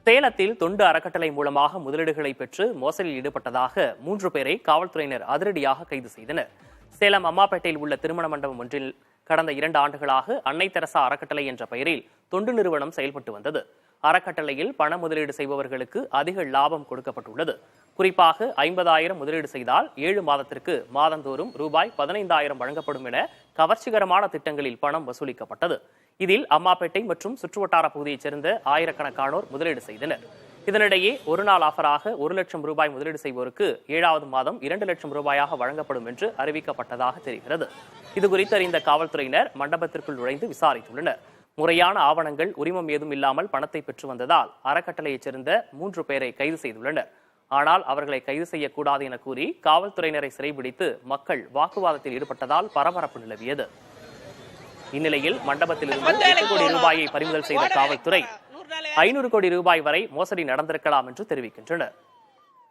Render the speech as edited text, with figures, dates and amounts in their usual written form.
சேலத்தில் தொண்டு அறக்கட்டளை மூலமாக முதலீடுகளை பெற்று மோசடியில் ஈடுபட்டதாக 3 பேரை காவல்துறையினர் அதிரடியாக கைது செய்தனர். சேலம் அம்மாப்பேட்டையில் உள்ள திருமண மண்டபம் ஒன்றில் கடந்த 2 ஆண்டுகளாக அன்னை தெரசா அறக்கட்டளை என்ற பெயரில் தொண்டு நிறுவனம் செயல்பட்டு வந்தது. அறக்கட்டளையில் பண முதலீடு செய்பவர்களுக்கு அதிக லாபம் கொடுக்கப்பட்டுள்ளது. குறிப்பாக 50,000 முதலீடு செய்தால் 7 மாதத்திற்கு மாதந்தோறும் ரூபாய் 15,000 வழங்கப்படும் என கவர்ச்சிகரமான திட்டங்களில் பணம் வசூலிக்கப்பட்டது. இதில் அம்மாப்பேட்டை மற்றும் சுற்றுவட்டார பகுதியைச் சேர்ந்த ஆயிரக்கணக்கானோர் முதலீடு செய்தனர். இதனிடையே ஒரு நாள் ஆஃபராக 1 லட்சம் ரூபாய் முதலீடு செய்வோருக்கு 7வது மாதம் 2 லட்சம் ரூபாயாக வழங்கப்படும் என்று அறிவிக்கப்பட்டதாக தெரிகிறது. இதுகுறித்து அறிந்த காவல்துறையினர் மண்டபத்திற்குள் நுழைந்து விசாரித்துள்ளனர். முறையான ஆவணங்கள், உரிமம் ஏதும் இல்லாமல் பணத்தை பெற்று வந்ததால் அறக்கட்டளையைச் சேர்ந்த 3 பேரை கைது செய்துள்ளனர். ஆனால் அவர்களை கைது செய்யக்கூடாது என கூறி காவல்துறையினரை சிறைபிடித்து மக்கள் வாக்குவாதத்தில் ஈடுபட்டதால் பரபரப்பு நிலவியது. இந்நிலையில் மண்டபத்திலிருந்து 8 கோடி ரூபாயை பறிமுதல் செய்த காவல்துறை 500 கோடி ரூபாய் வரை மோசடி நடந்திருக்கலாம் என்று தெரிவிக்கின்றனர்.